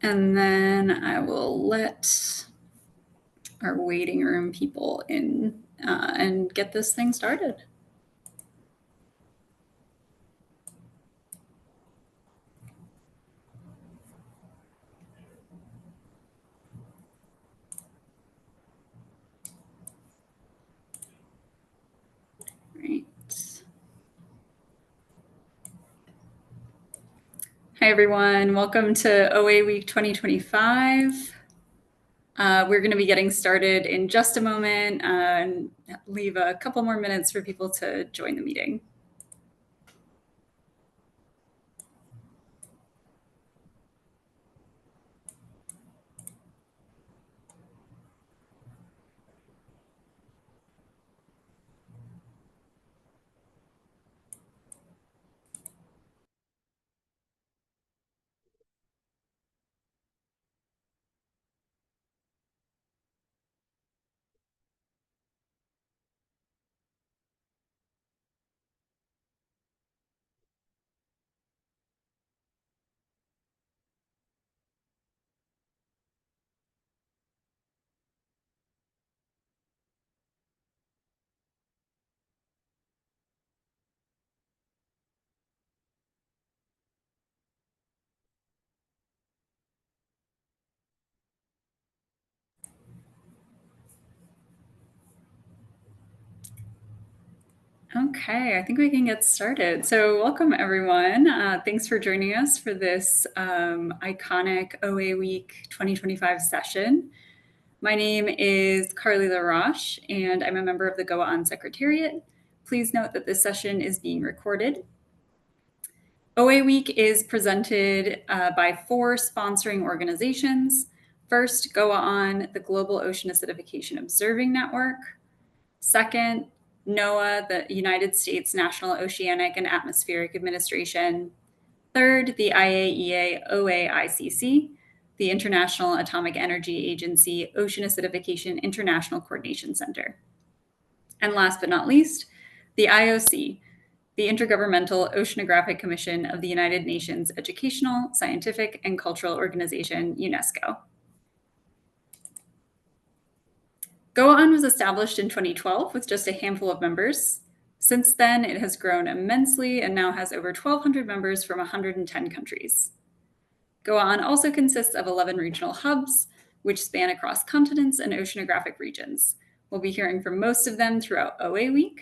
And then I will let our waiting room people in and get this thing started. Right. Hi, everyone. Welcome to OA Week 2025. We're going to be getting started in just a moment and leave a couple more minutes for people to join the meeting. Okay, I think we can get started. So welcome, everyone. Thanks for joining us for this ICONEC OA Week 2025 session. My name is Carly LaRoche, and I'm a member of the GOA-ON Secretariat. Please note that this session is being recorded. OA Week is presented by 4 sponsoring organizations. First, GOA-ON, the Global Ocean Acidification Observing Network. Second, NOAA, the United States National Oceanic and Atmospheric Administration. Third, the IAEA OA-ICC, the International Atomic Energy Agency Ocean Acidification International Coordination Center. And last but not least, the IOC, the Intergovernmental Oceanographic Commission of the United Nations Educational, Scientific, and Cultural Organization, UNESCO. GOA-ON was established in 2012 with just a handful of members. Since then, it has grown immensely and now has over 1,200 members from 110 countries. GOA-ON also consists of 11 regional hubs, which span across continents and oceanographic regions. We'll be hearing from most of them throughout OA Week.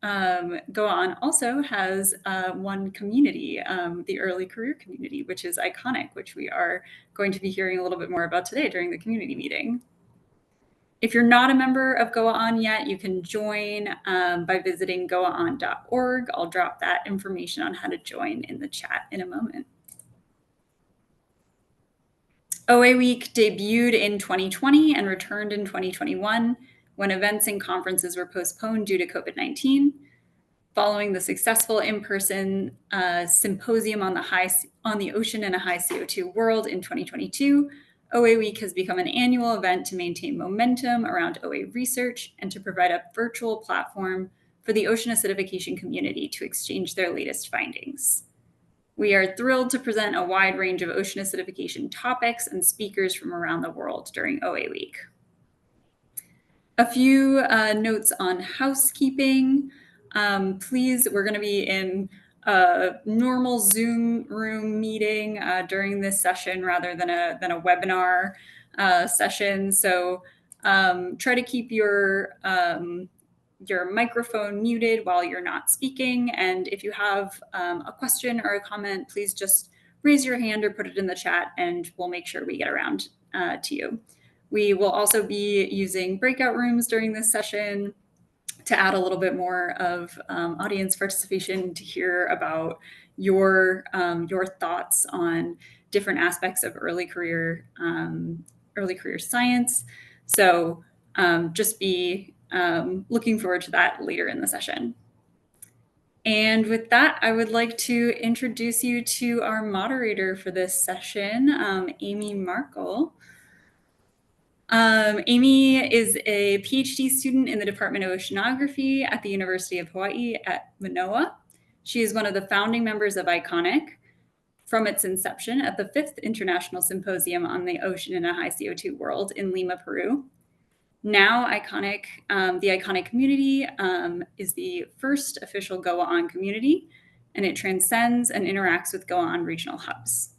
GOA-ON also has one community, the early career community, which is ICONEC, which we are going to be hearing a little bit more about today during the community meeting. If you're not a member of GOA-ON yet, you can join by visiting goaon.org. I'll drop that information on how to join in the chat in a moment. OA Week debuted in 2020 and returned in 2021 when events and conferences were postponed due to COVID-19. Following the successful in-person symposium on the ocean in a high CO2 world in 2022, OA Week has become an annual event to maintain momentum around OA research and to provide a virtual platform for the ocean acidification community to exchange their latest findings. We are thrilled to present a wide range of ocean acidification topics and speakers from around the world during OA Week. A few notes on housekeeping. Please, we're going to be in a normal Zoom room meeting during this session rather than a webinar session. So try to keep your microphone muted while you're not speaking. And if you have a question or a comment, please just raise your hand or put it in the chat and we'll make sure we get around to you. We will also be using breakout rooms during this session to add a little bit more of audience participation to hear about your thoughts on different aspects of early career science. So just be looking forward to that later in the session. And with that, I would like to introduce you to our moderator for this session, Amy Markle. Amy is a PhD student in the Department of Oceanography at the University of Hawaii at Manoa. She is one of the founding members of ICONEC. from its inception at the 5th International Symposium on the Ocean in a High CO2 World in Lima, Peru. Now, the ICONEC Community is the first official GOA-ON community, and it transcends and interacts with GOA-ON regional hubs.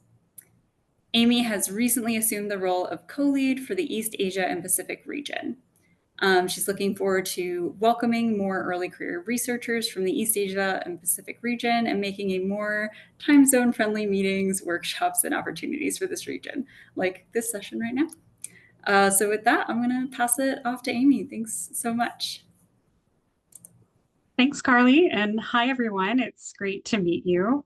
Amy has recently assumed the role of co-lead for the East Asia and Pacific region. She's looking forward to welcoming more early career researchers from the East Asia and Pacific region and making a more time zone friendly meetings, workshops, and opportunities for this region, like this session right now. So with that, I'm going to pass it off to Amy. Thanks so much. Thanks, Carly, and hi, everyone. It's great to meet you.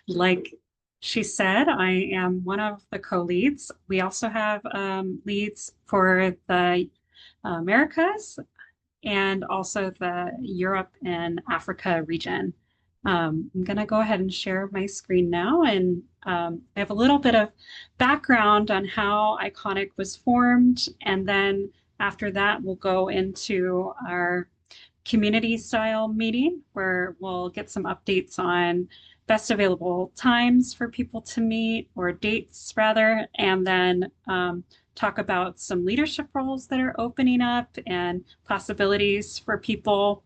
Like she said, I am one of the co-leads. We also have leads for the Americas and also the Europe and Africa region. I'm going to go ahead and share my screen now, and I have a little bit of background on how ICONEC was formed, and then after that, we'll go into our community style meeting where we'll get some updates on best available times for people to meet, or dates rather, and then talk about some leadership roles that are opening up and possibilities for people.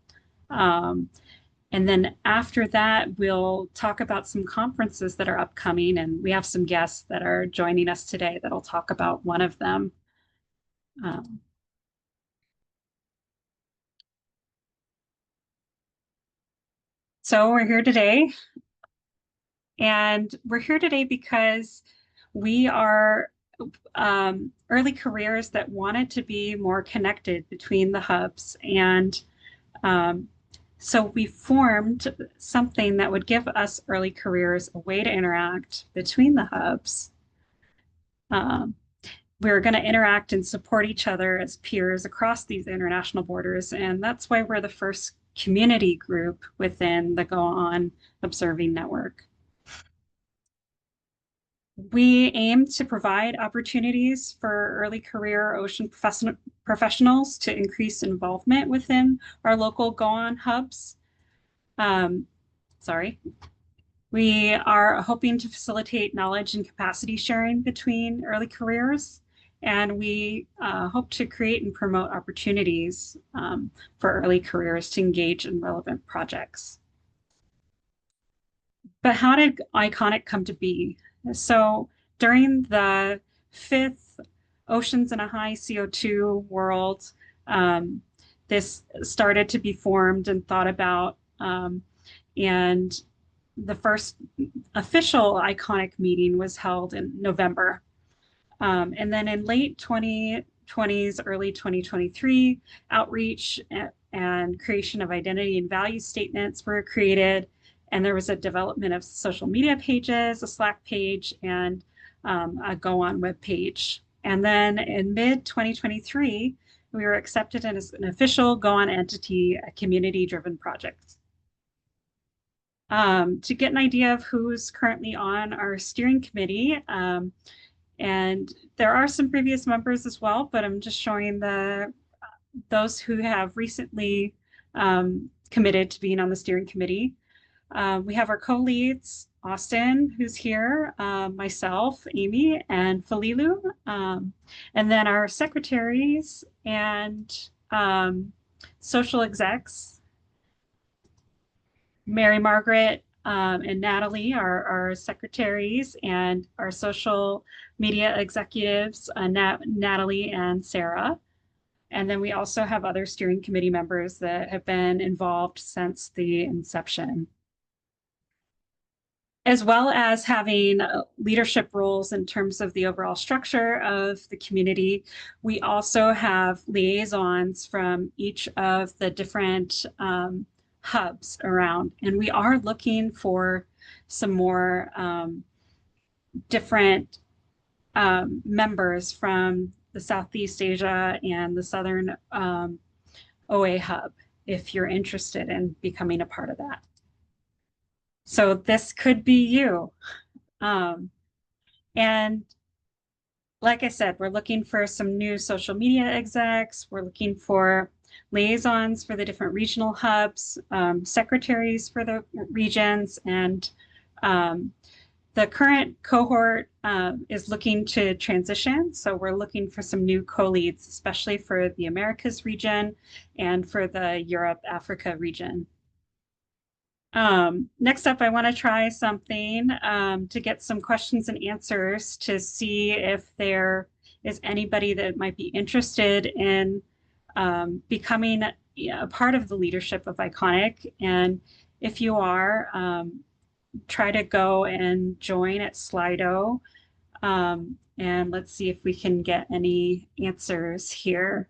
And then after that, we'll talk about some conferences that are upcoming, and we have some guests that are joining us today that'll talk about one of them. So we're here today, and we're here today because we are early careers that wanted to be more connected between the hubs. And so we formed something that would give us early careers a way to interact between the hubs. We're going to interact and support each other as peers across these international borders. And that's why we're the first community group within the GOA-ON Observing Network. We aim to provide opportunities for early career ocean professionals to increase involvement within our local GOA-ON hubs. We are hoping to facilitate knowledge and capacity sharing between early careers, and we hope to create and promote opportunities for early careers to engage in relevant projects. But how did ICONEC come to be? So during the 5th Oceans in a High CO2 World, this started to be formed and thought about, and the first official ICONEC meeting was held in November. And then in late 2020s, early 2023, outreach and creation of identity and value statements were created. And there was a development of social media pages, a Slack page, and a GOA-ON web page. And then in mid-2023, we were accepted as an official GOA-ON entity, a community-driven project. To get an idea of who's currently on our steering committee, and there are some previous members as well, but I'm just showing those who have recently committed to being on the steering committee. We have our co-leads, Austin, who's here, myself, Amy, and Falilu, and then our secretaries and social execs, Mary Margaret and Natalie are our secretaries, and our social media executives, Natalie and Sarah. And then we also have other steering committee members that have been involved since the inception, as well as having leadership roles in terms of the overall structure of the community. We also have liaisons from each of the different hubs around, and we are looking for some more different members from the Southeast Asia and the Southern OA hub, if you're interested in becoming a part of that. So this could be you. And like I said, we're looking for some new social media execs. We're looking for liaisons for the different regional hubs, secretaries for the regions, and the current cohort is looking to transition. So we're looking for some new co-leads, especially for the Americas region and for the Europe, Africa region. Next up, I want to try something to get some questions and answers to see if there is anybody that might be interested in becoming a part of the leadership of ICONEC. And if you are, try to go and join at Slido. And let's see if we can get any answers here.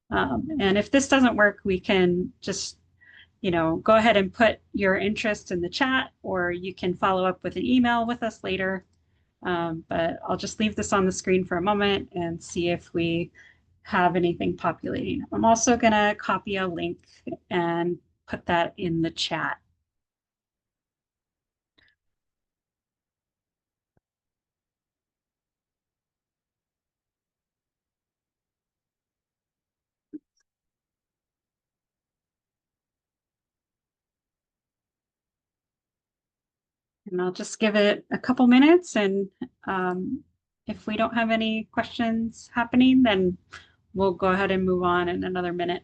And if this doesn't work, we can just go ahead and put your interest in the chat, or you can follow up with an email with us later. But I'll just leave this on the screen for a moment and see if we have anything populating. I'm also going to copy a link and put that in the chat. And I'll just give it a couple minutes, and if we don't have any questions happening, then we'll go ahead and move on in another minute.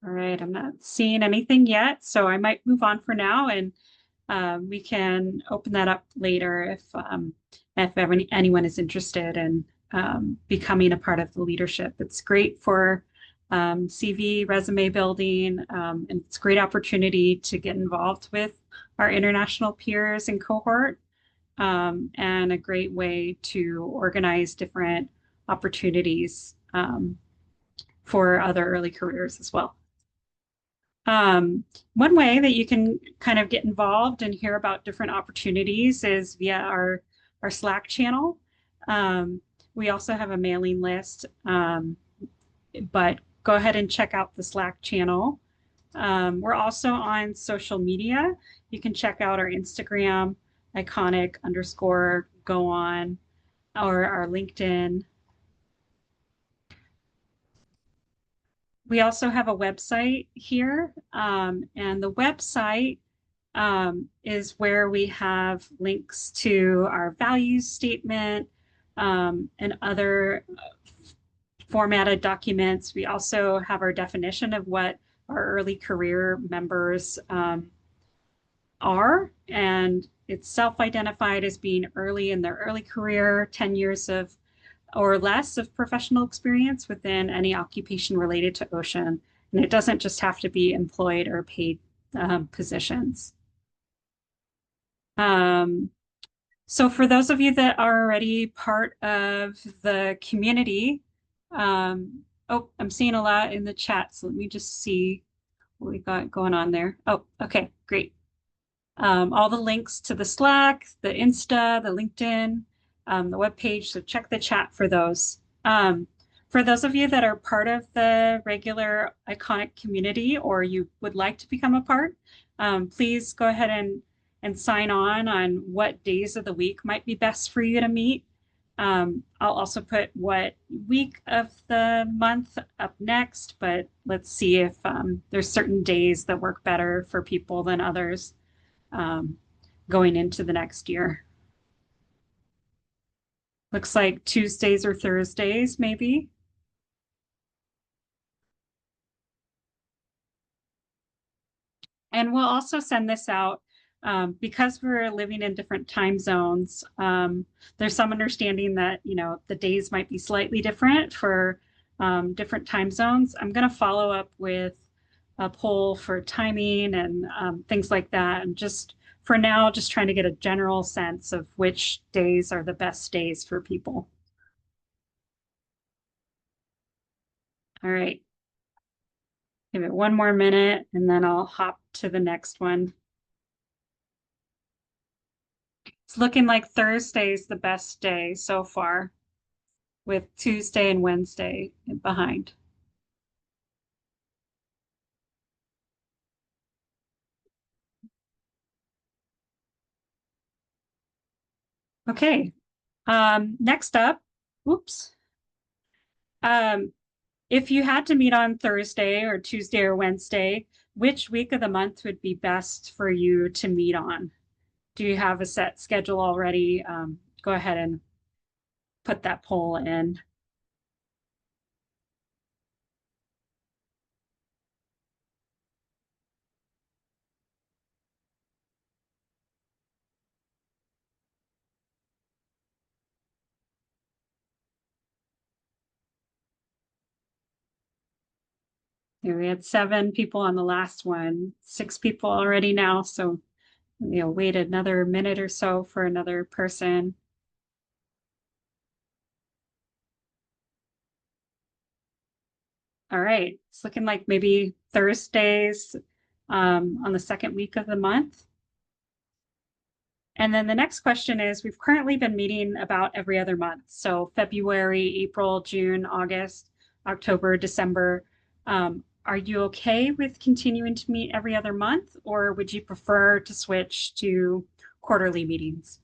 All right, I'm not seeing anything yet, so I might move on for now, and we can open that up later if anyone is interested in becoming a part of the leadership. It's great for CV, resume building, and it's a great opportunity to get involved with our international peers and cohort, and a great way to organize different opportunities for other early careers as well. One way that you can kind of get involved and hear about different opportunities is via our Slack channel. We also have a mailing list, but go ahead and check out the Slack channel. We're also on social media. You can check out our Instagram, iconic_GOA-ON, or our LinkedIn. We also have a website here, and the website is where we have links to our values statement and other formatted documents. We also have our definition of what our early career members are, and it's self-identified as being early in their early career, 10 years of or less of professional experience within any occupation related to ocean. And it doesn't just have to be employed or paid positions. So for those of you that are already part of the community, oh, I'm seeing a lot in the chat. So let me just see what we got going on there. Oh, okay, great. All the links to the Slack, the Insta, the LinkedIn, the webpage. So check the chat for those. For those of you that are part of the regular ICONEC community, or you would like to become a part, please go ahead and sign on what days of the week might be best for you to meet. I'll also put what week of the month up next, but let's see if there's certain days that work better for people than others going into the next year. Looks like Tuesdays or Thursdays, maybe. And we'll also send this out because we're living in different time zones. There's some understanding that, the days might be slightly different for different time zones. I'm going to follow up with a poll for timing and things like that. And just for now, just trying to get a general sense of which days are the best days for people. All right. Give it one more minute and then I'll hop to the next one. It's looking like Thursday is the best day so far, with Tuesday and Wednesday behind. Okay, next up, oops. Um, if you had to meet on Thursday or Tuesday or Wednesday, which week of the month would be best for you to meet on? Do you have a set schedule already? Go ahead and put that poll in. We had 7 people on the last one, 6 people already now. So, wait another minute or so for another person. All right. It's looking like maybe Thursdays on the second week of the month. And then the next question is, we've currently been meeting about every other month. So February, April, June, August, October, December. Are you okay with continuing to meet every other month, or would you prefer to switch to quarterly meetings?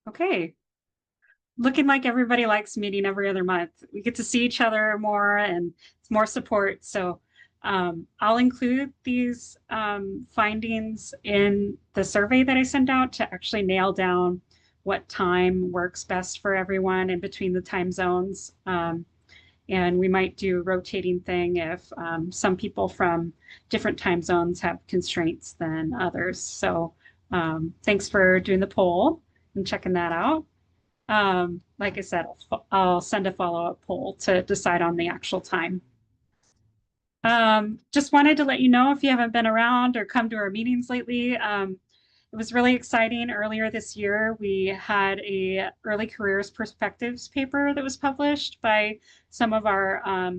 Okay. Looking like everybody likes meeting every other month. We get to see each other more and it's more support. So I'll include these findings in the survey that I sent out to actually nail down what time works best for everyone in between the time zones. And we might do a rotating thing if some people from different time zones have constraints than others. So thanks for doing the poll and checking that out. Like I said, I'll send a follow-up poll to decide on the actual time. Just wanted to let you know, if you haven't been around or come to our meetings lately, it was really exciting. Earlier this year, we had a early careers perspectives paper that was published by some of our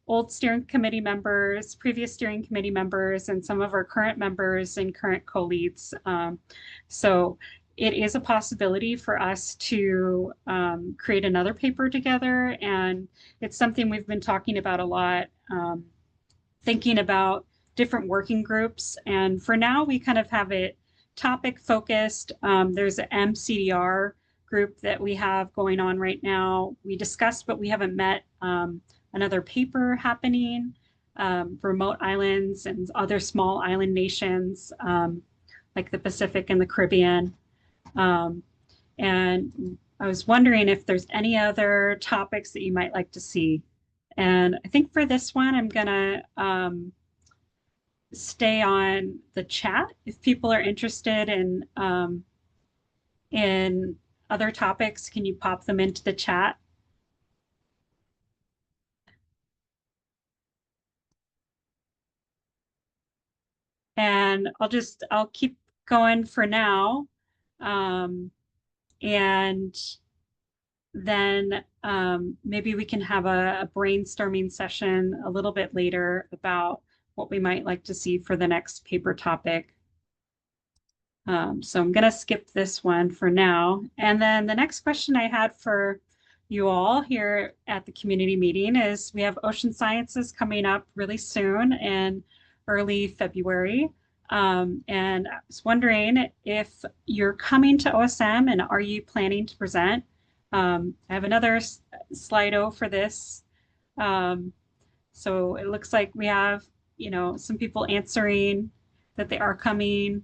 old steering committee members, previous steering committee members, and some of our current members and current co-leads. So it is a possibility for us to create another paper together, and it's something we've been talking about a lot. Thinking about different working groups. And for now, we kind of have it topic focused. There's an MCDR group that we have going on right now. We discussed, but we haven't met another paper happening, remote islands and other small island nations like the Pacific and the Caribbean. And I was wondering if there's any other topics that you might like to see. And I think for this one, I'm gonna stay on the chat. If people are interested in other topics, can you pop them into the chat? And I'll keep going for now. Um, and then maybe we can have a brainstorming session a little bit later about what we might like to see for the next paper topic. So I'm going to skip this one for now. And then the next question I had for you all here at the community meeting is, we have ocean sciences coming up really soon in early February. And I was wondering if you're coming to OSM and are you planning to present? I have another Slido for this. So it looks like we have, some people answering that they are coming.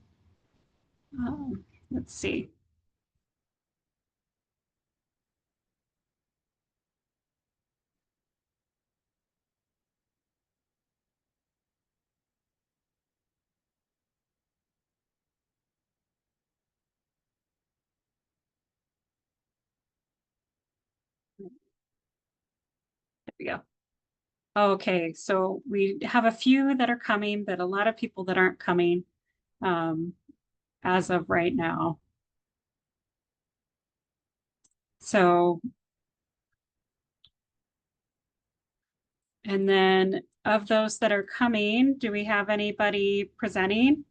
Let's see. There we go. Okay, so we have a few that are coming, but a lot of people that aren't coming um, as of right now. So, and then of those that are coming, do we have anybody presenting?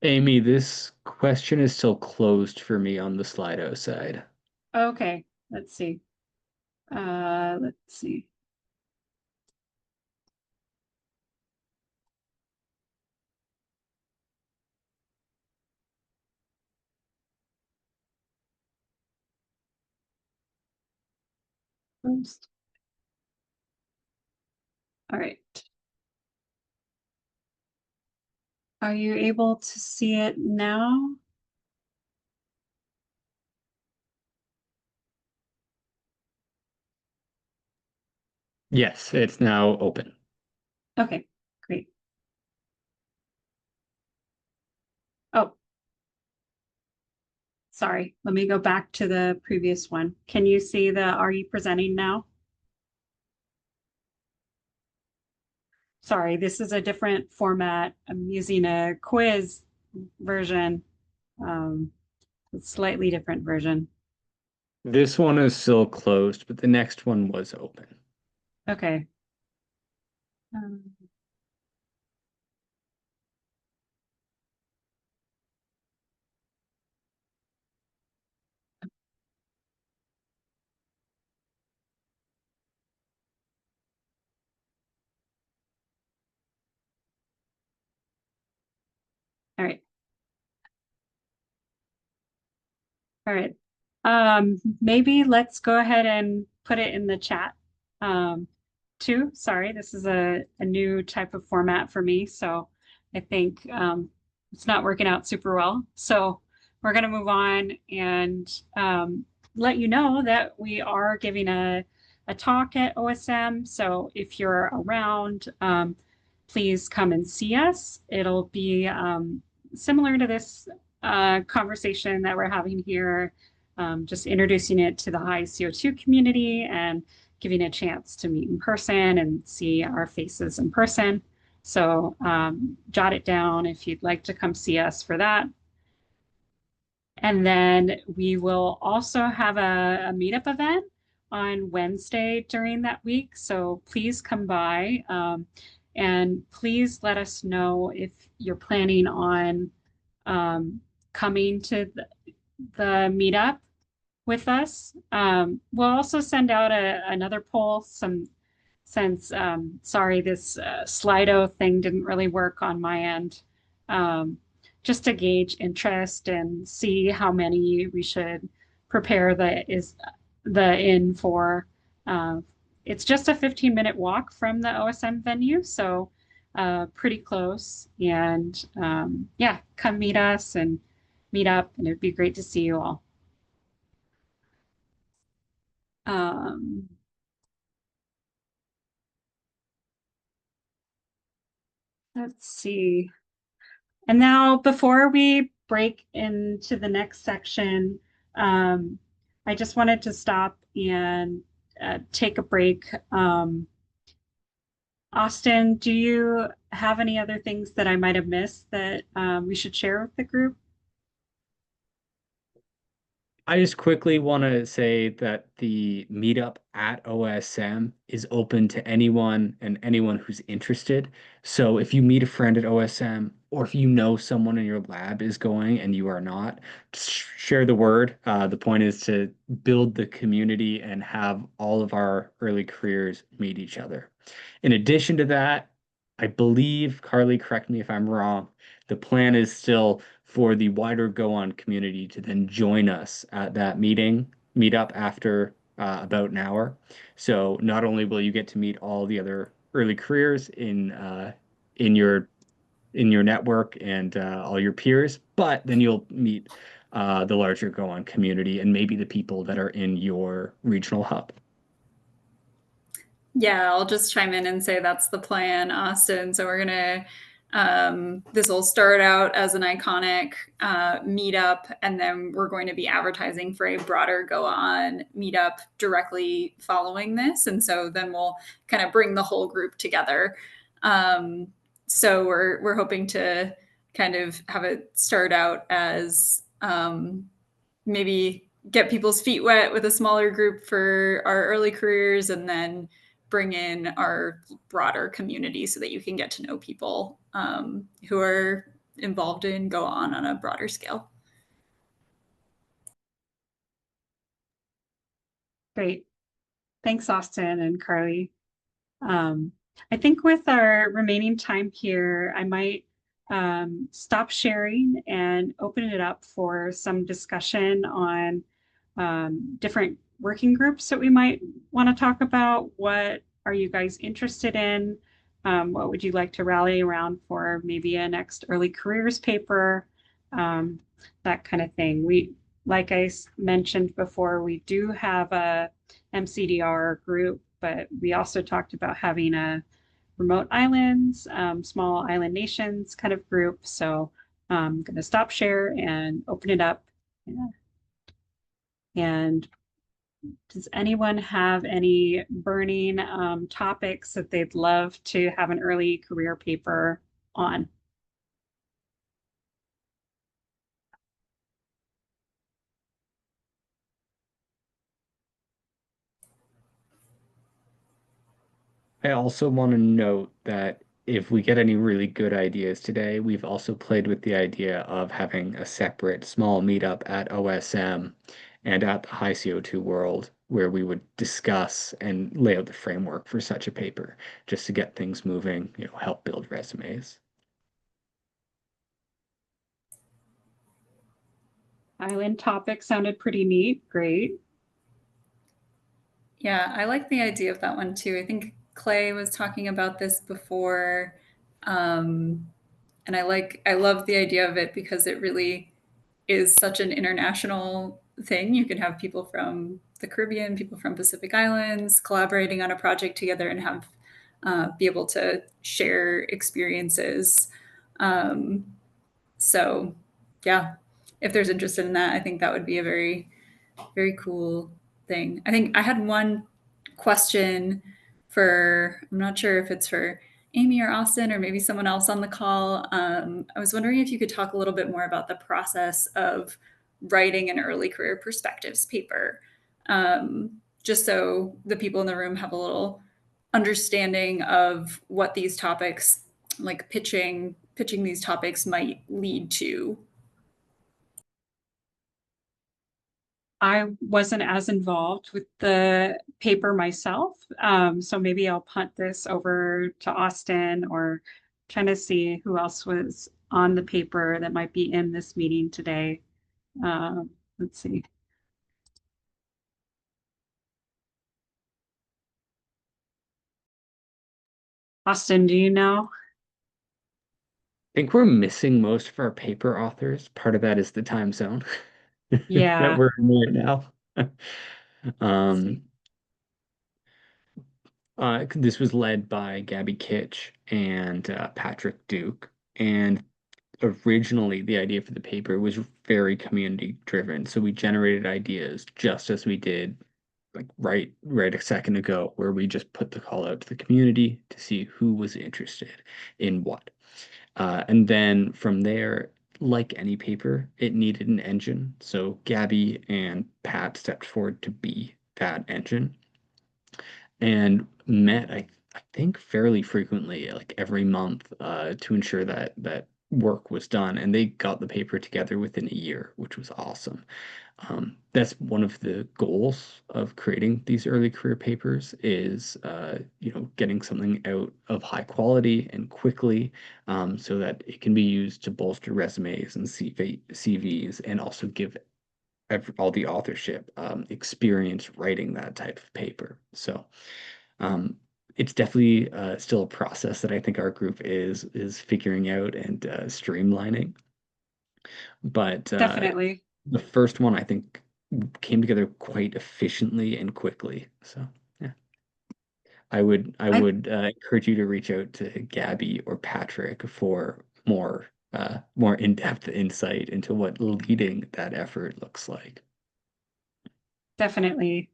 Amy, this question is still closed for me on the Slido side. Okay, let's see. Let's see. Oops. All right. Are you able to see it now? Yes, it's now open. Okay, great. Oh, sorry. Let me go back to the previous one. Can you see the are you presenting now? Sorry, this is a different format. I'm using a quiz version, um, a slightly different version. This one is still closed, but the next one was open. Okay. Um, all right. All right. Maybe let's go ahead and put it in the chat. Um, too. Sorry, this is a new type of format for me, so I think it's not working out super well. So we're going to move on and let you know that we are giving a talk at OSM. So if you're around, please come and see us. It'll be similar to this conversation that we're having here, just introducing it to the high CO2 community and giving a chance to meet in person and see our faces in person. So jot it down if you'd like to come see us for that. And then we will also have a meetup event on Wednesday during that week. So please come by and please let us know if you're planning on coming to the meetup with us. We'll also send out another poll since sorry, this Slido thing didn't really work on my end. Um, just to gauge interest and see how many we should prepare the in for. Uh, it's just a 15-minute walk from the OSM venue, so pretty close. And yeah, come meet us and meet up, and it'd be great to see you all. Um, let's see. And now, before we break into the next section, um, I just wanted to stop and take a break. Austin, do you have any other things that I might have missed that we should share with the group? I just quickly want to say that the meetup at OSM is open to anyone and anyone who's interested. So if you meet a friend at OSM, or if you know someone in your lab is going and you are not, just share the word. The point is to build the community and have all of our early careers meet each other. In addition to that, I believe, Carly, correct me if I'm wrong, the plan is still for the wider GOA-ON community to then join us at that meetup after about an hour. So not only will you get to meet all the other early careers in your network and all your peers, but then you'll meet the larger GOA-ON community and maybe the people that are in your regional hub. Yeah, I'll just chime in and say that's the plan, Austin. So we're gonna this will start out as an ICONEC meetup, and then we're going to be advertising for a broader GOA-ON meetup directly following this. And so then we'll kind of bring the whole group together. Um, so we're hoping to kind of have it start out as maybe get people's feet wet with a smaller group for our early careers, and then bring in our broader community so that you can get to know people who are involved in GOA-ON on a broader scale. Great. Thanks, Austin and Carly. I think with our remaining time here, I might stop sharing and open it up for some discussion on different working groups that we might want to talk about. What are you guys interested in? What would you like to rally around for maybe a next early careers paper? That kind of thing. Like I mentioned before, we do have a MCDR group, but we also talked about having a remote islands, small island nations kind of group. So I'm going to stop share and open it up. And does anyone have any burning topics that they'd love to have an early career paper on? I also want to note that if we get any really good ideas today, we've also played with the idea of having a separate small meetup at OSM and at the High CO2 World where we would discuss and lay out the framework for such a paper just to get things moving, help build resumes. Island topic sounded pretty neat. Great. Yeah, I like the idea of that one too. I think Clay was talking about this before. And I love the idea of it because it really is such an international thing. You can have people from the Caribbean, people from Pacific Islands collaborating on a project together and have be able to share experiences. Um, so, yeah, if there's interest in that, I think that would be a very cool thing. I think I had one question for, I'm not sure if it's for Amy or Austin or maybe someone else on the call. I was wondering if you could talk a little bit more about the process of writing an early career perspectives paper, just so the people in the room have a little understanding of what these topics, like pitching these topics, might lead to. I wasn't as involved with the paper myself, so maybe I'll punt this over to Austin or trying to see who else was on the paper that might be in this meeting today. Let's see. Austin, do you know? I think we're missing most of our paper authors. Part of that is the time zone that Yeah. we're in right now. Um, this was led by Gabby Kitch and Patrick Duke. And originally, the idea for the paper was very community driven. So we generated ideas just as we did like right a second ago, where we just put the call out to the community to see who was interested in what. And then from there, like any paper, it needed an engine. So Gabby and Pat stepped forward to be that engine and met, I think, fairly frequently, like every month, to ensure that work was done. And they got the paper together within a year, which was awesome. That's one of the goals of creating these early career papers is, getting something out of high quality and quickly, so that it can be used to bolster resumes and CVs and also give all the authorship experience writing that type of paper. So it's definitely still a process that I think our group is figuring out and streamlining. But Definitely. The first one, I think, came together quite efficiently and quickly. So yeah, I I would encourage you to reach out to Gabby or Patrick for more in-depth insight into what leading that effort looks like. definitely.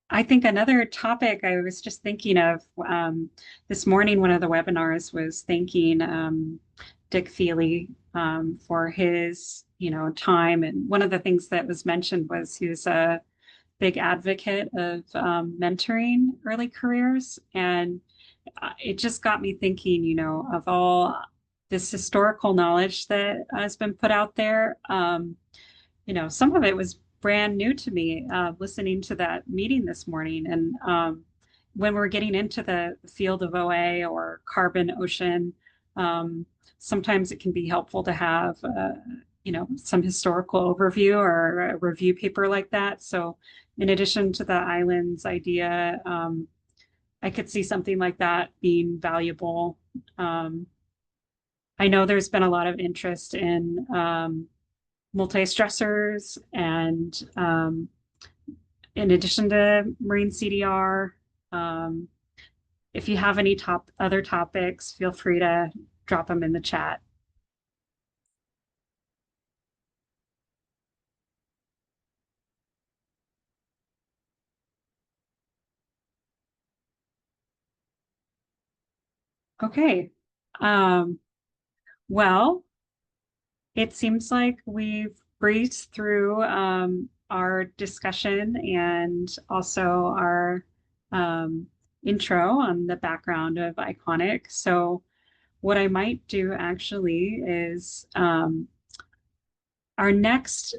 I think another topic I was just thinking of this morning, one of the webinars was thanking Dick Feely for his, time. And one of the things that was mentioned was he was a big advocate of mentoring early careers. And it just got me thinking, of all this historical knowledge that has been put out there. Some of it was brand new to me listening to that meeting this morning. And when we're getting into the field of OA or carbon ocean, um, sometimes it can be helpful to have, some historical overview or a review paper like that. So in addition to the islands idea, I could see something like that being valuable. Um, I know there's been a lot of interest in multi-stressors and in addition to marine CDR. Um, if you have any other topics, feel free to drop them in the chat. Okay. Um, well, it seems like we've breezed through our discussion and also our um, intro on the background of ICONEC. So what I might do actually is our next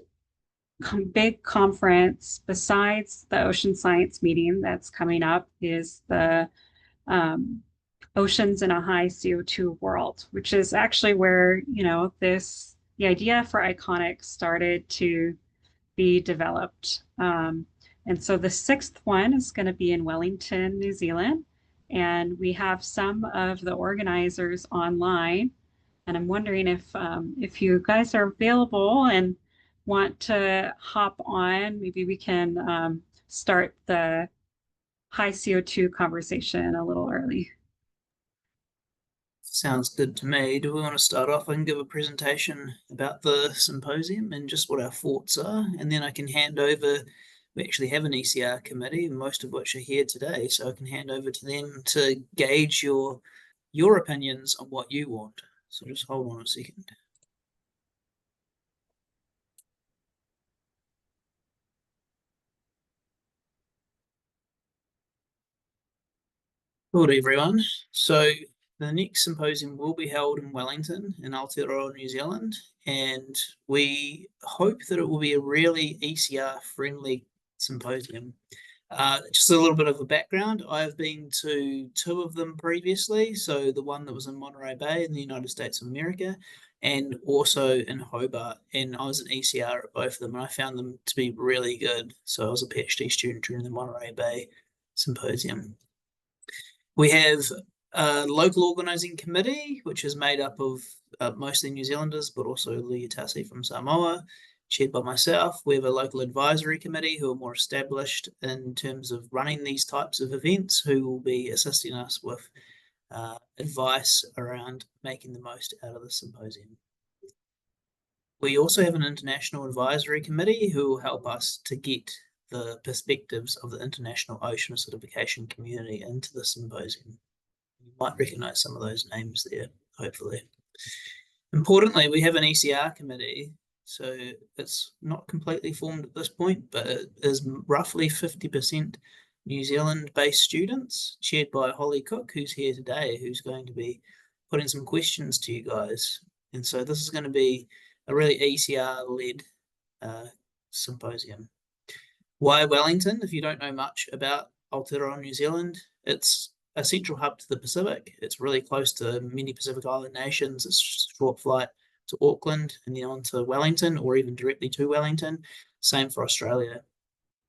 big conference besides the ocean science meeting that's coming up is the um, oceans in a high CO2 world, which is actually where, the idea for ICONEC started to be developed. And so the sixth one is going to be in Wellington, New Zealand. And we have some of the organizers online. And I'm wondering if you guys are available and want to hop on, maybe we can start the high CO2 conversation a little early. Sounds good to me. Do we want to start off? I can give a presentation about the symposium and just what our thoughts are, and then I can hand over. We actually have an ECR committee, most of which are here today, so I can hand over to them to gauge your opinions on what you want. So just hold on a second. Good, everyone. So the next symposium will be held in Wellington in Aotearoa, New Zealand, and we hope that it will be a really ECR-friendly symposium. Just a little bit of a background. I've been to two of them previously, so the one that was in Monterey Bay in the United States of America, and also in Hobart, and I was an ECR at both of them, and I found them to be really good. So I was a PhD student during the Monterey Bay Symposium. We have a local organising committee, which is made up of mostly New Zealanders, but also Liutasi from Samoa, chaired by myself. We have a local advisory committee who are more established in terms of running these types of events, who will be assisting us with advice around making the most out of the symposium. We also have an international advisory committee who will help us to get the perspectives of the international ocean acidification community into the symposium. You might recognize some of those names there, hopefully. Importantly, we have an ECR committee, so it's not completely formed at this point, but it is roughly 50% New Zealand-based students, chaired by Holly Cook, who's here today, who's going to be putting some questions to you guys. And so this is going to be a really ECR-led symposium. Why Wellington? If you don't know much about Aotearoa, New Zealand, it's a central hub to the Pacific. It's really close to many Pacific Island nations. It's a short flight to Auckland and then on to Wellington, or even directly to Wellington. Same for Australia.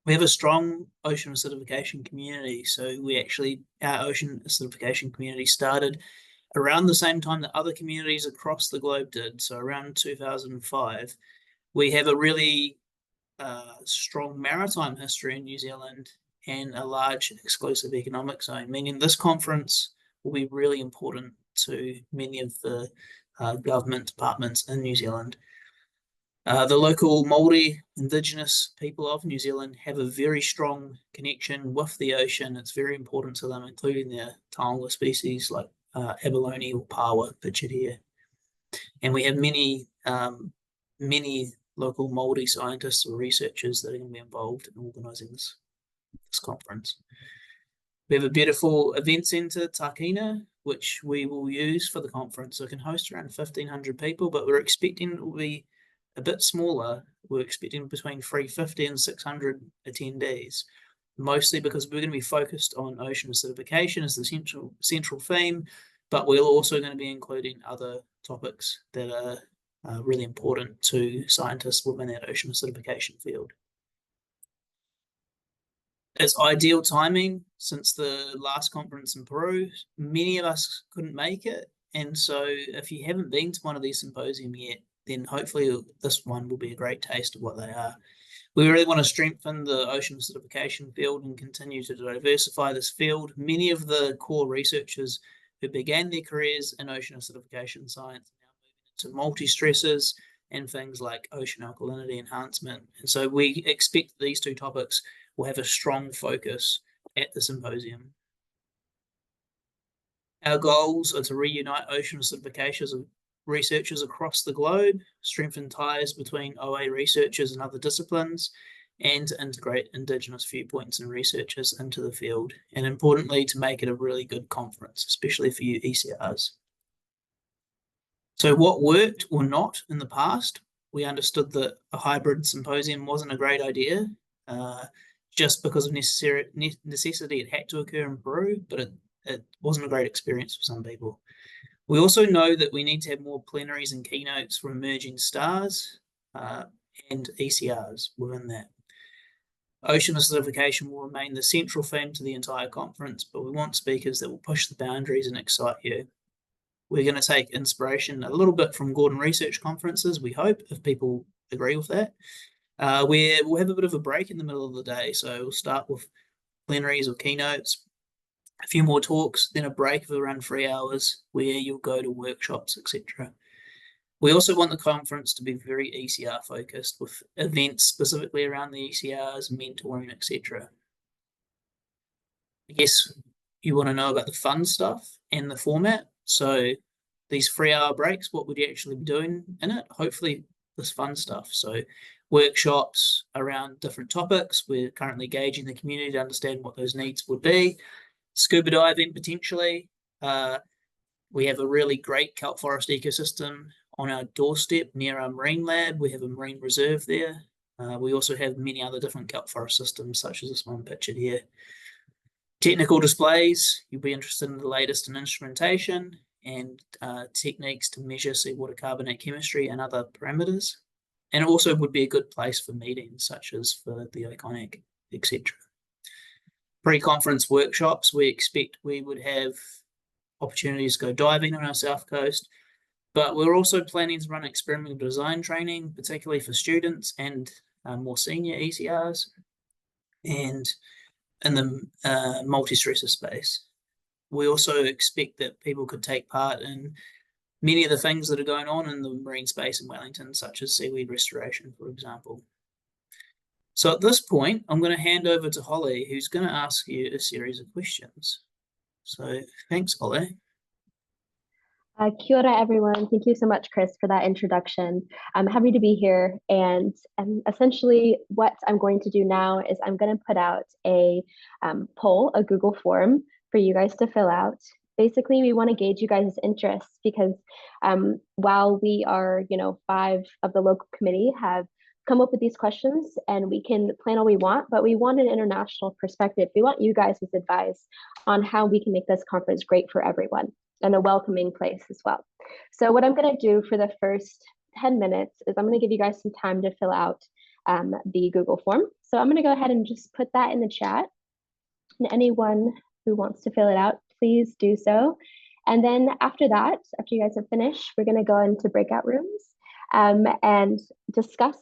We have a strong ocean acidification community. So our ocean acidification community started around the same time that other communities across the globe did. So around 2005. We have a really strong maritime history in New Zealand and a large exclusive economic zone, meaning this conference will be really important to many of the government departments in New Zealand. The local Māori Indigenous people of New Zealand have a very strong connection with the ocean. It's very important to them, including their taonga species like abalone or pawa pictured here. And we have many local Māori scientists or researchers that are going to be involved in organising this conference. We have a beautiful event centre, Tākina, which we will use for the conference. So it can host around 1,500 people, but we're expecting it will be a bit smaller. We're expecting between 350 and 600 attendees, mostly because we're going to be focused on ocean acidification as the central theme, but we're also going to be including other topics that are really important to scientists within that ocean acidification field. It's ideal timing since the last conference in Peru. Many of us couldn't make it, and so if you haven't been to one of these symposiums yet, then hopefully this one will be a great taste of what they are. We really want to strengthen the ocean acidification field and continue to diversify this field. Many of the core researchers who began their careers in ocean acidification science are now moving into multi-stressors and things like ocean alkalinity enhancement. And so we expect these two topics will have a strong focus at the symposium. Our goals are to reunite ocean acidification researchers across the globe, strengthen ties between OA researchers and other disciplines, and to integrate Indigenous viewpoints and researchers into the field, and importantly, to make it a really good conference, especially for you ECRs. So what worked or not in the past? We understood that a hybrid symposium wasn't a great idea, just because of necessity. It had to occur in Peru, but it wasn't a great experience for some people. We also know that we need to have more plenaries and keynotes for emerging stars and ECRs within that. Ocean acidification will remain the central theme to the entire conference, but we want speakers that will push the boundaries and excite you. We're going to take inspiration a little bit from Gordon Research conferences, we hope, if people agree with that. We'll have a bit of a break in the middle of the day, so we'll start with plenaries or keynotes, a few more talks, then a break of around 3 hours where you'll go to workshops, etc. We also want the conference to be very ECR focused, with events specifically around the ECRs, mentoring, etc. I guess you want to know about the fun stuff and the format. So these 3 hour breaks, what would you actually be doing in it? Hopefully this fun stuff. So workshops around different topics. We're currently gauging the community to understand what those needs would be. Scuba diving potentially. We have a really great kelp forest ecosystem on our doorstep near our marine lab. We have a marine reserve there. We also have many other different kelp forest systems, such as this one pictured here. Technical displays, you'll be interested in the latest in instrumentation and techniques to measure seawater carbonate chemistry and other parameters. And it also would be a good place for meetings, such as for the ICONEC, etc. Pre-conference workshops, we expect we would have opportunities to go diving on our south coast, but we're also planning to run experimental design training, particularly for students and more senior ECRs, and in the multi-stressor space. We also expect that people could take part in many of the things that are going on in the marine space in Wellington, such as seaweed restoration, for example. So at this point, I'm going to hand over to Holly, who's going to ask you a series of questions. So thanks, Holly. Kia ora, everyone. Thank you so much, Chris, for that introduction. I'm happy to be here. And essentially what I'm going to do now is I'm going to put out a poll, a Google form for you guys to fill out. Basically, we want to gauge you guys' interests because while we are, 5 of the local committee have come up with these questions and we can plan all we want, but we want an international perspective. We want you guys' advice on how we can make this conference great for everyone and a welcoming place as well. So what I'm going to do for the first 10 minutes is I'm going to give you guys some time to fill out the Google form. So I'm going to go ahead and just put that in the chat. And anyone who wants to fill it out, please do so. And then after that, after you guys have finished, we're going to go into breakout rooms. and discuss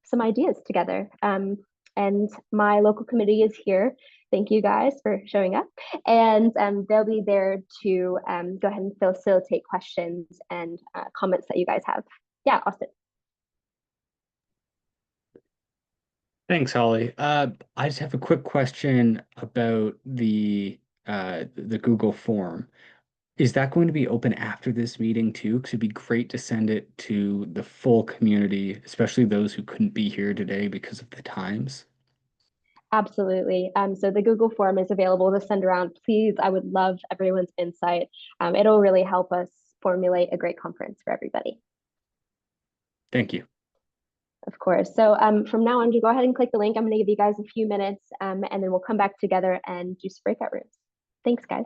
some ideas together. And my local committee is here. Thank you guys for showing up. And they'll be there to go ahead and facilitate questions and comments that you guys have. Yeah, Austin. Thanks, Holly. I just have a quick question about the Google form. Is that going to be open after this meeting too? Because it'd be great to send it to the full community, especially those who couldn't be here today because of the times. Absolutely. So the Google form is available to send around. Please, I would love everyone's insight. It'll really help us formulate a great conference for everybody. Thank you. Of course. So from now on, you go ahead and click the link. I'm going to give you guys a few minutes, and then we'll come back together and do some breakout rooms. Thanks, guys.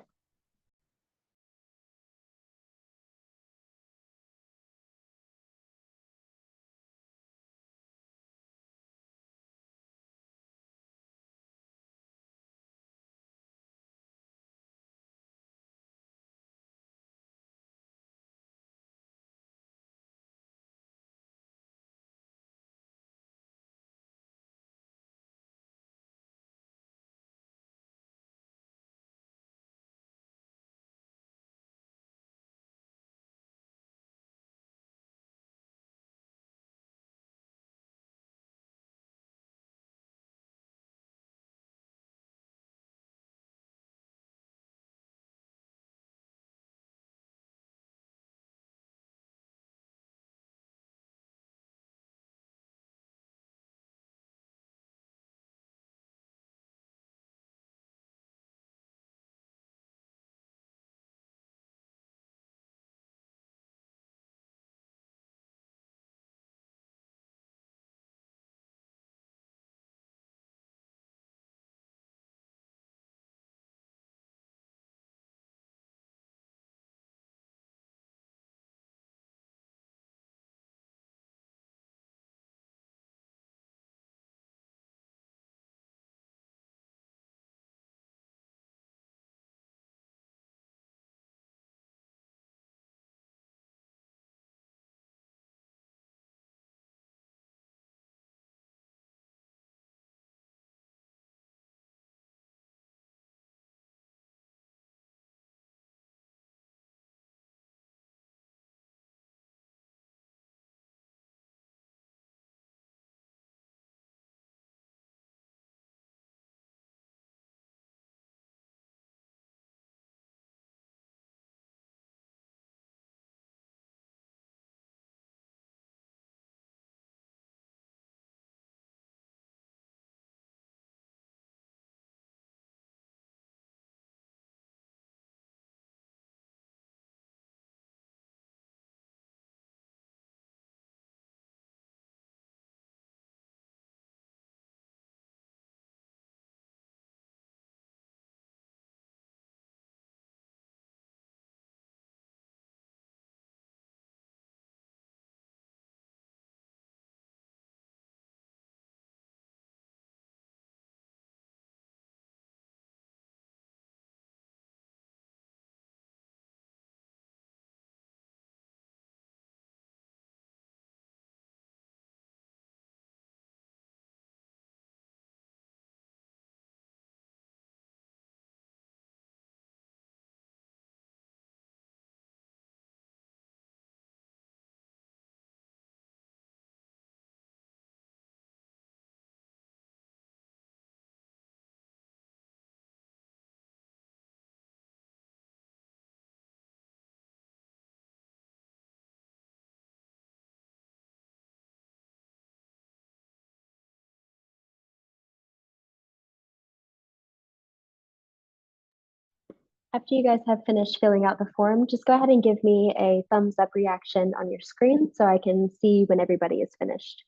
After you guys have finished filling out the form, just go ahead and give me a thumbs up reaction on your screen so I can see when everybody is finished.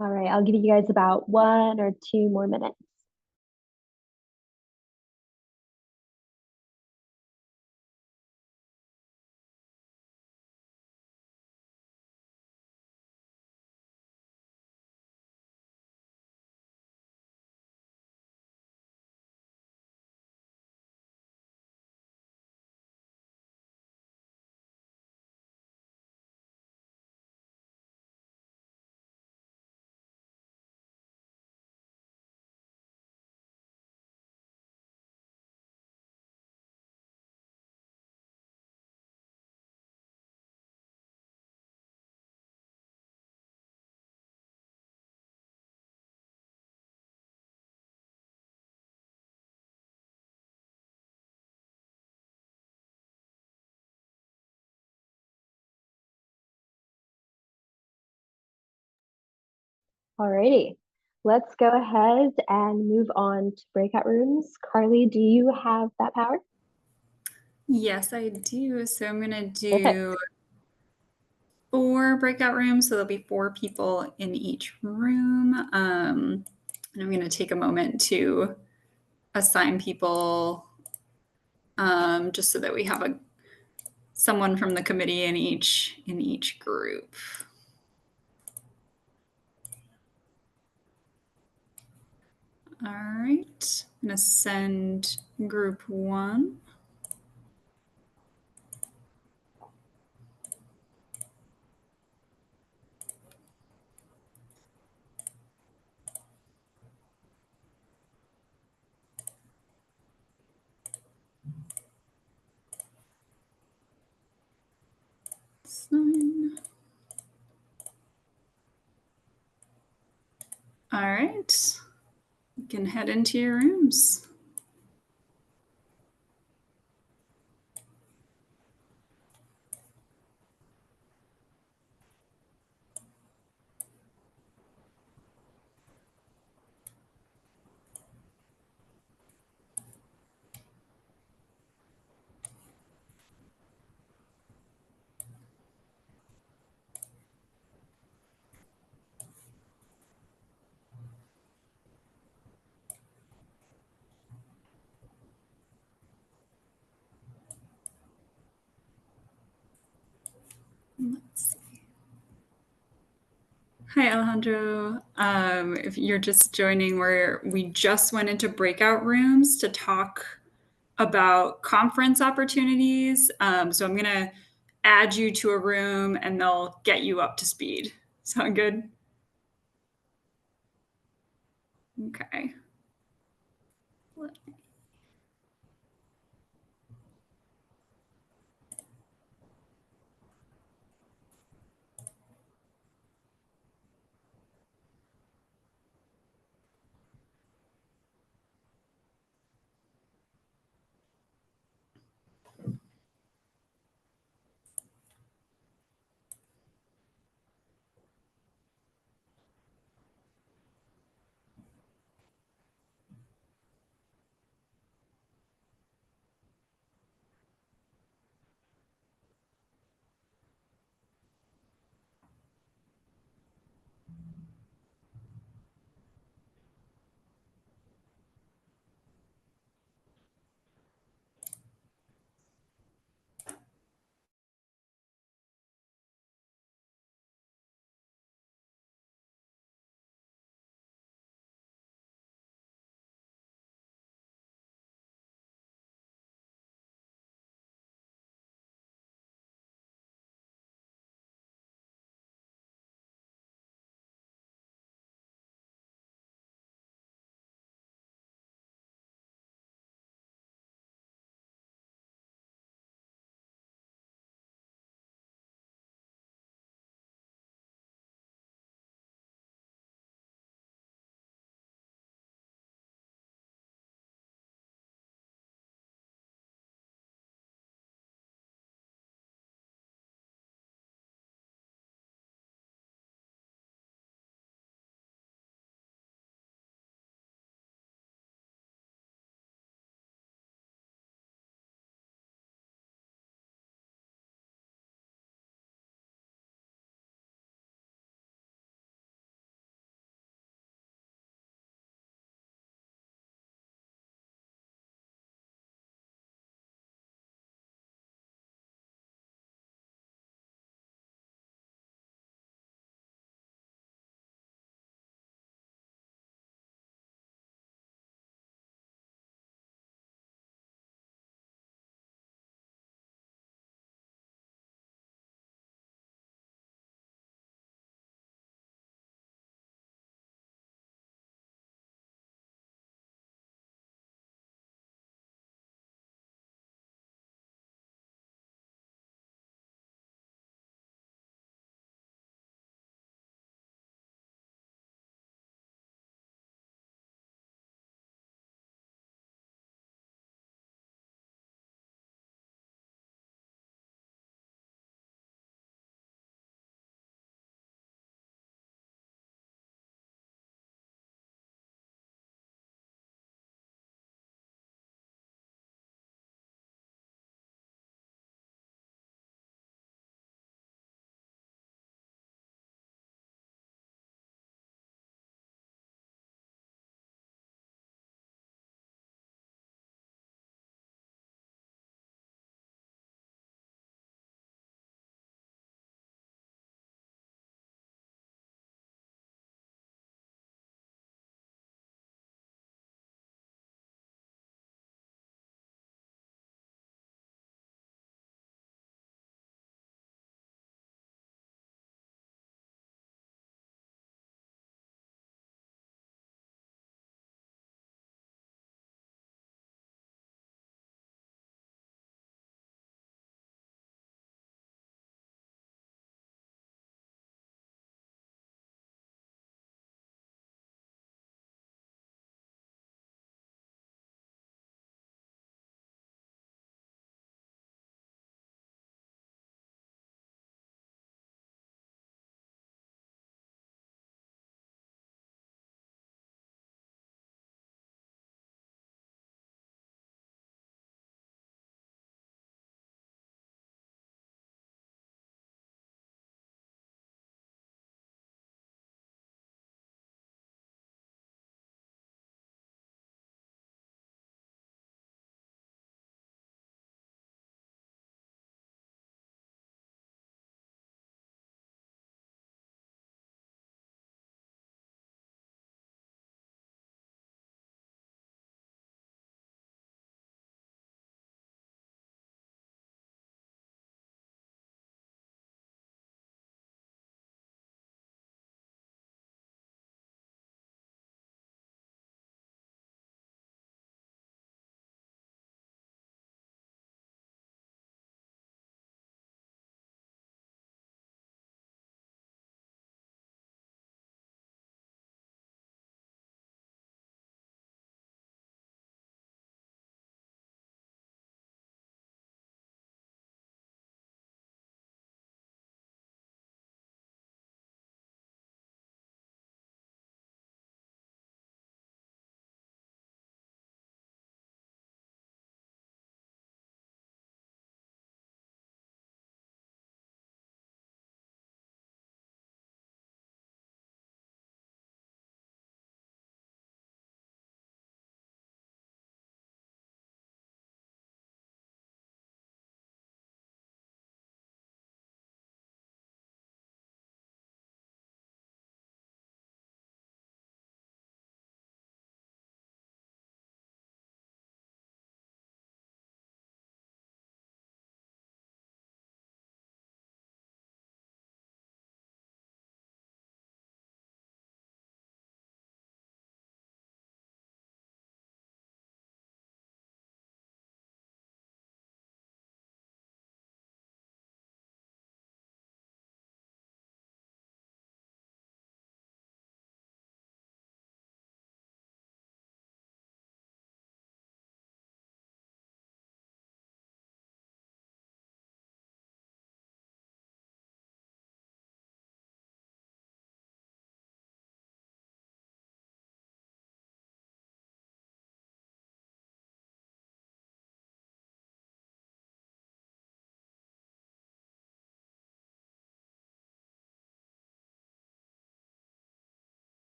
All right, I'll give you guys about 1 or 2 more minutes. Alrighty, let's go ahead and move on to breakout rooms. Carly, do you have that power? Yes, I do. So I'm going to do Perfect. 4 breakout rooms. So there'll be 4 people in each room. And I'm going to take a moment to assign people just so that we have someone from the committee in each group. All right, I'm going to send group 1. Sign. All right, you can head into your rooms. Let's see. Hi, Alejandro. If you're just joining, we just went into breakout rooms to talk about conference opportunities. So I'm going to add you to a room and they'll get you up to speed. Sound good? Okay.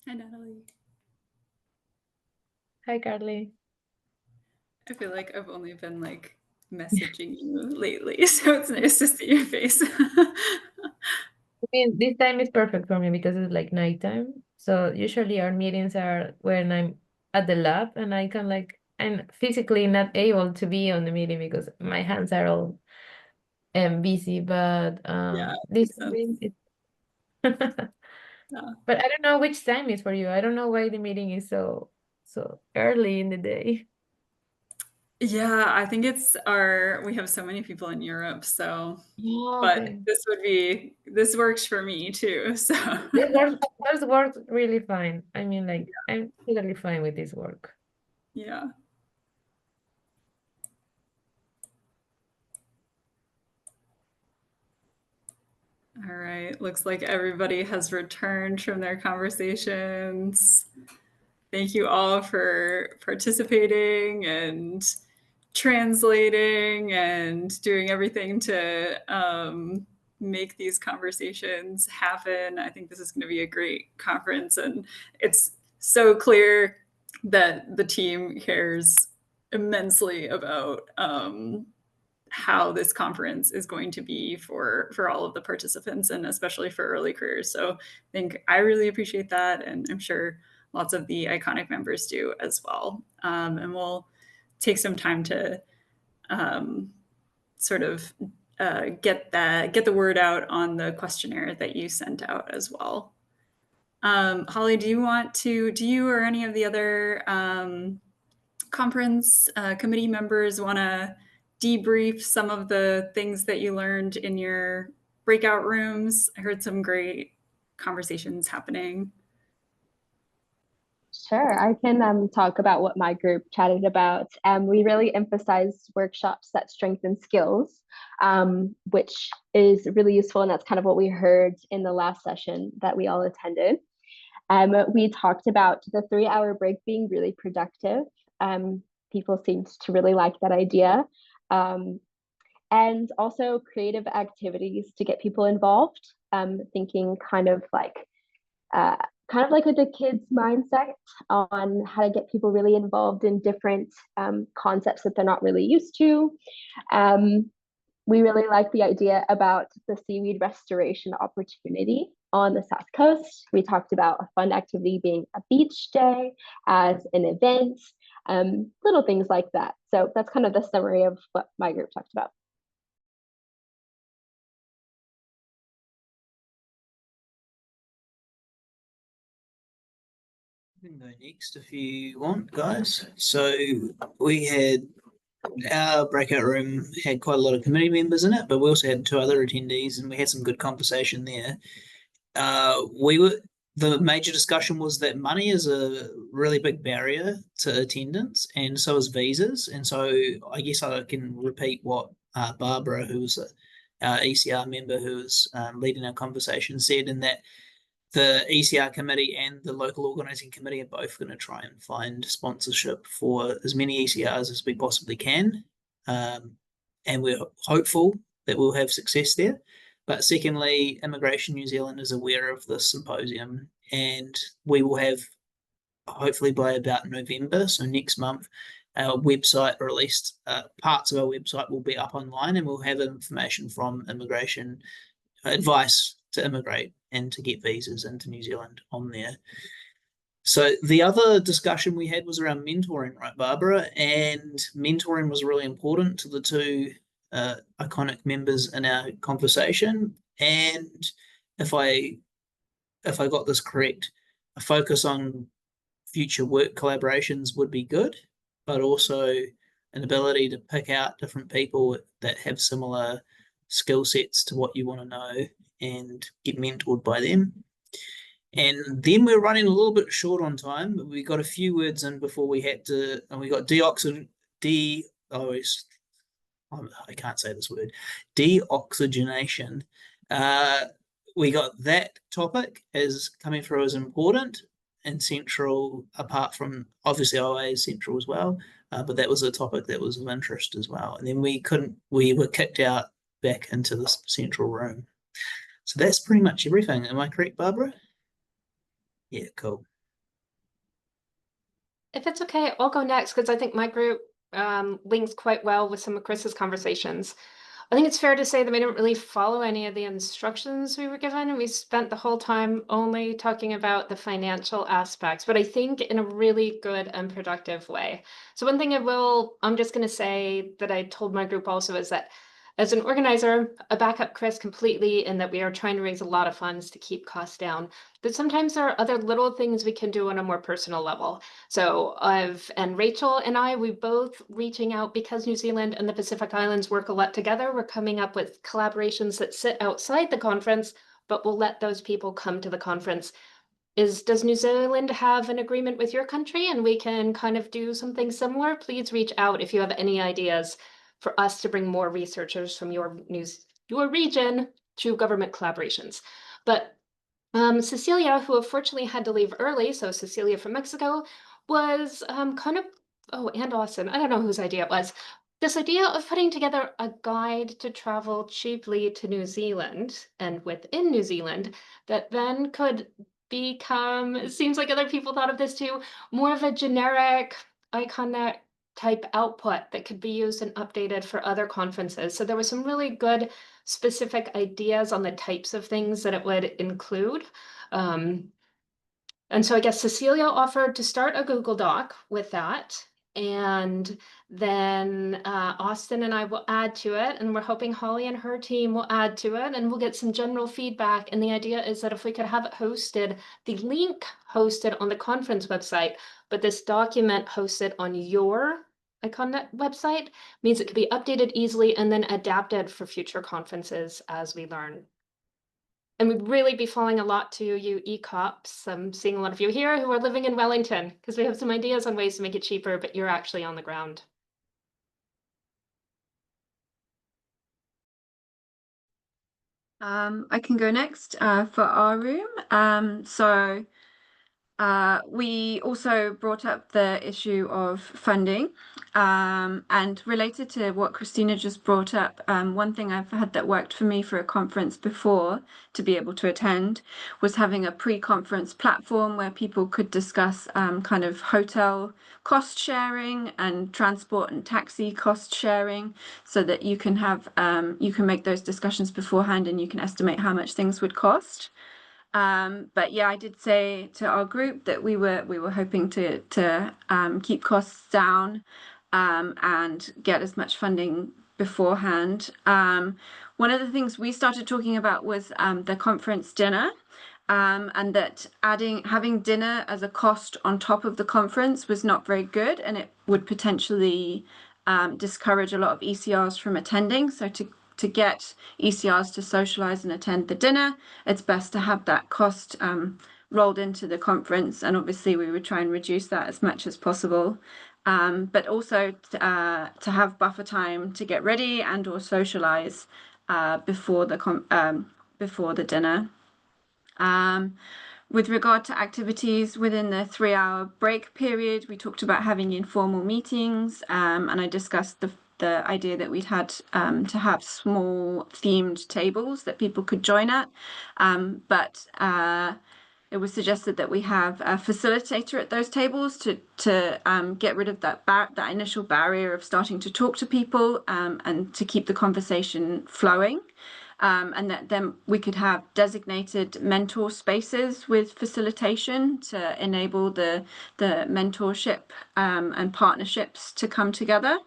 Hi, Natalie. Hi, Carly. I feel like I've only been like messaging you lately, so it's nice to see your face. I mean, this time is perfect for me because it's like nighttime. So usually our meetings are when I'm at the lab and I can like I'm physically not able to be on the meeting because my hands are all busy. But Yeah, this makes sense. meeting is Yeah. but I don't know which time is for you. I don't know why the meeting is so early in the day. Yeah, I think we have so many people in Europe, so, Oh, but okay. this works for me too, so. Those work really fine. I mean, like I'm totally fine with this work. Yeah. All right, looks like everybody has returned from their conversations. Thank you all for participating and translating and doing everything to make these conversations happen. I think this is going to be a great conference, and it's so clear that the team cares immensely about how this conference is going to be for all of the participants, and especially for early careers. So I think I really appreciate that, and I'm sure lots of the ICONEC members do as well. And we'll take some time to sort of get the word out on the questionnaire that you sent out as well. Holly, do you or any of the other conference committee members want to debrief some of the things that you learned in your breakout rooms? I heard some great conversations happening. Sure, I can talk about what my group chatted about. We really emphasized workshops that strengthen skills, which is really useful, and that's kind of what we heard in the last session that we all attended. We talked about the 3-hour break being really productive. People seemed to really like that idea. And also creative activities to get people involved, thinking kind of like with the kids' mindset on how to get people really involved in different concepts that they're not really used to. We really like the idea about the seaweed restoration opportunity on the South Coast. We talked about a fun activity being a beach day as an event, little things like that. So that's kind of the summary of what my group talked about. You can go next if you want, guys. So we had our breakout room had quite a lot of committee members in it, but we also had 2 other attendees, and we had some good conversation there. The major discussion was that money is a really big barrier to attendance, and so is visas. And so I guess I can repeat what Barbara, who was our ECR member who was leading our conversation, said, in that the ECR committee and the local organising committee are both going to try and find sponsorship for as many ECRs as we possibly can. And we're hopeful that we'll have success there. But secondly, Immigration New Zealand is aware of this symposium, and we will have, hopefully by about November, so next month, our website released. Parts of our website will be up online, and we'll have information from immigration advice to immigrate and to get visas into New Zealand on there. So the other discussion we had was around mentoring, right, Barbara? And mentoring was really important to the 2 ICONEC members in our conversation. And if I got this correct, a focus on future work collaborations would be good, but also an ability to pick out different people that have similar skill sets to what you want to know and get mentored by them. And then we're running a little bit short on time, but we got a few words in before we had to, and we got I can't say this word, deoxygenation. We got that topic as coming through as important and central, apart from obviously OA is central as well, but that was a topic that was of interest as well. And then we were kicked out back into this central room. So that's pretty much everything. Am I correct, Barbara? Yeah, cool. If it's okay, I'll go next because I think my group links quite well with some of Chris's conversations. I think it's fair to say that we didn't really follow any of the instructions we were given. We spent the whole time only talking about the financial aspects, but I think in a really good and productive way. So one thing I'm just going to say that I told my group also is that as an organizer, I back up Chris completely in that we are trying to raise a lot of funds to keep costs down. But sometimes there are other little things we can do on a more personal level. So and Rachel and I, we both reaching out because New Zealand and the Pacific Islands work a lot together. We're coming up with collaborations that sit outside the conference, but we'll let those people come to the conference. Does New Zealand have an agreement with your country and we can kind of do something similar? Please reach out if you have any ideas for us to bring more researchers from your region to government collaborations. But Cecilia, who unfortunately had to leave early, so Cecilia from Mexico, was and Austin, I don't know whose idea it was, this idea of putting together a guide to travel cheaply to New Zealand and within New Zealand that then could become, it seems like other people thought of this too, more of a generic ICONEC type output that could be used and updated for other conferences. So there were some really good specific ideas on the types of things that it would include. And so I guess Cecilia offered to start a Google Doc with that. And then Austin and I will add to it. And we're hoping Holly and her team will add to it. And we'll get some general feedback. And the idea is that if we could have it hosted, the link hosted on the conference website, but this document hosted on your ICONEC website means it could be updated easily and then adapted for future conferences as we learn. And we'd really be falling a lot to you ECOPs. I'm seeing a lot of you here who are living in Wellington because we have some ideas on ways to make it cheaper, but you're actually on the ground. I can go next for our room. We also brought up the issue of funding, and related to what Christina just brought up, one thing I've had that worked for me for a conference before to be able to attend was having a pre-conference platform where people could discuss kind of hotel cost sharing and transport and taxi cost sharing, so that you can have you can make those discussions beforehand and you can estimate how much things would cost. But yeah, I did say to our group that we were hoping to keep costs down and get as much funding beforehand. One of the things we started talking about was the conference dinner, and that having dinner as a cost on top of the conference was not very good, and it would potentially discourage a lot of ECRs from attending. So to get ECRs to socialize and attend the dinner, it's best to have that cost rolled into the conference. And obviously we would try and reduce that as much as possible. But also to have buffer time to get ready and or socialize before the dinner. With regard to activities within the 3-hour break period, we talked about having informal meetings, and I discussed the idea that we'd had to have small themed tables that people could join at, but it was suggested that we have a facilitator at those tables to get rid of that initial barrier of starting to talk to people, and to keep the conversation flowing. And that then we could have designated mentor spaces with facilitation to enable the mentorship and partnerships to come together.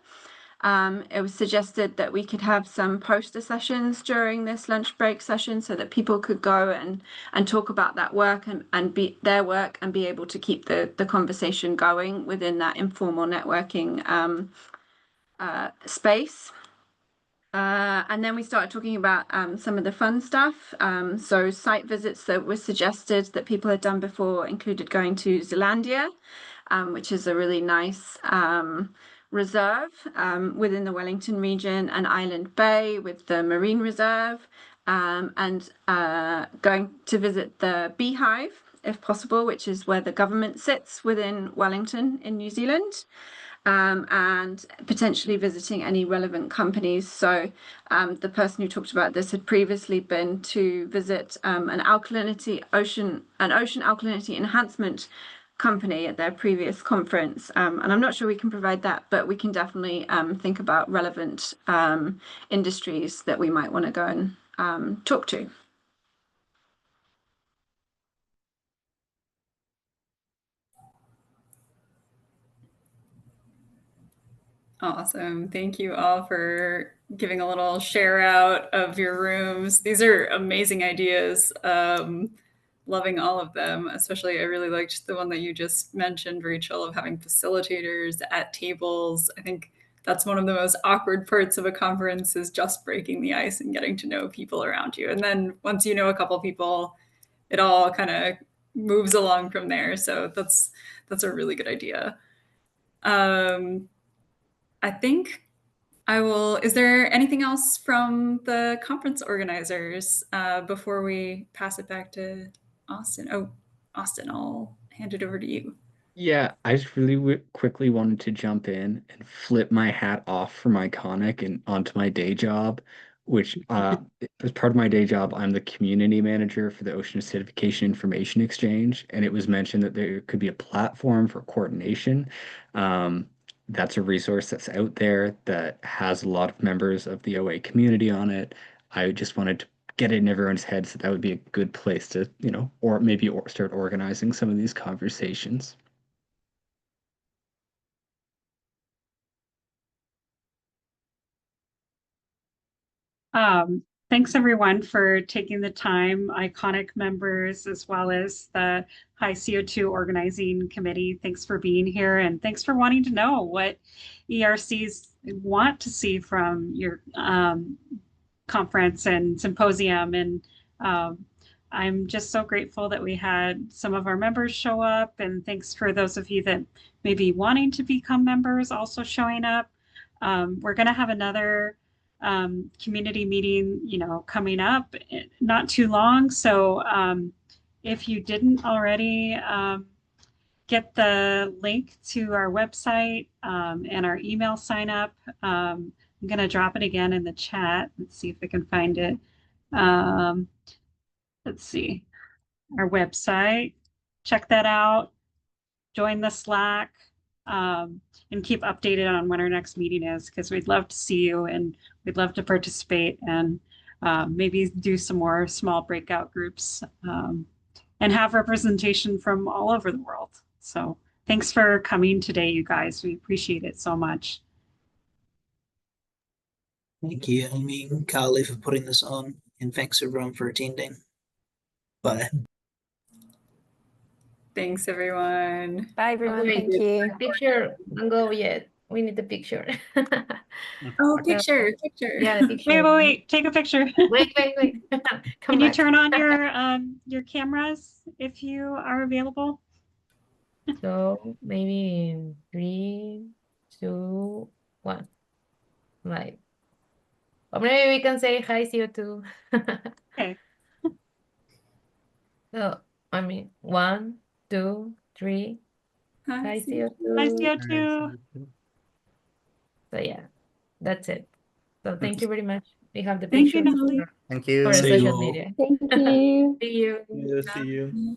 It was suggested that we could have some poster sessions during this lunch break session so that people could go and talk about that work and be their work and be able to keep the conversation going within that informal networking space. And then we started talking about some of the fun stuff. So site visits that were suggested that people had done before included going to Zealandia, which is a really nice reserve within the Wellington region, and Island Bay with the Marine Reserve, and going to visit the Beehive, if possible, which is where the government sits within Wellington in New Zealand. And potentially visiting any relevant companies. So the person who talked about this had previously been to visit an ocean alkalinity enhancement company at their previous conference. And I'm not sure we can provide that, but we can definitely think about relevant industries that we might want to go and talk to. Awesome. Thank you all for giving a little share out of your rooms. These are amazing ideas. Loving all of them, especially I really liked the one that you just mentioned, Rachel, of having facilitators at tables. I think that's one of the most awkward parts of a conference, is just breaking the ice and getting to know people around you. And then once you know a couple people, it all kind of moves along from there. So that's a really good idea. I think I will. Is there anything else from the conference organizers before we pass it back to Austin? Oh, Austin, I'll hand it over to you. Yeah, I just really quickly wanted to jump in and flip my hat off from ICONEC and onto my day job, which as part of my day job, I'm the community manager for the Ocean Acidification Information Exchange, and it was mentioned that there could be a platform for coordination. That's a resource that's out there that has a lot of members of the OA community on it. I just wanted to get it in everyone's heads that would be a good place to, or maybe start organizing some of these conversations. Thanks everyone for taking the time, ICONEC members, as well as the High CO2 Organizing Committee. Thanks for being here, and thanks for wanting to know what ERCs want to see from your conference and symposium. And I'm just so grateful that we had some of our members show up, and thanks for those of you that may be wanting to become members also showing up. We're going to have another community meeting, coming up not too long. So if you didn't already get the link to our website and our email sign up, I'm going to drop it again in the chat. Let's see if I can find it. Let's see, our website. Check that out. Join the Slack. And keep updated on when our next meeting is, because we'd love to see you and we'd love to participate, and maybe do some more small breakout groups and have representation from all over the world. So thanks for coming today, you guys. We appreciate it so much. Thank you, Amy and Carly, for putting this on, and thanks everyone for attending. Bye. Thanks, everyone. Bye, everyone. Wait, Thank you. Picture, don't go yet. We need the picture. Oh, picture. Yeah, the picture. Wait, take a picture. Wait. Can you turn on your cameras if you are available? So maybe in 3, 2, 1. Right. Or maybe we can say hi CO2. Okay. So 1, 2, 3. Hi CO2. Hi CO2. So yeah, that's it. So thank you very much. We have the Thank you, picture Natalie. Thank you. for See you social all. media. Thank you. See you. See you.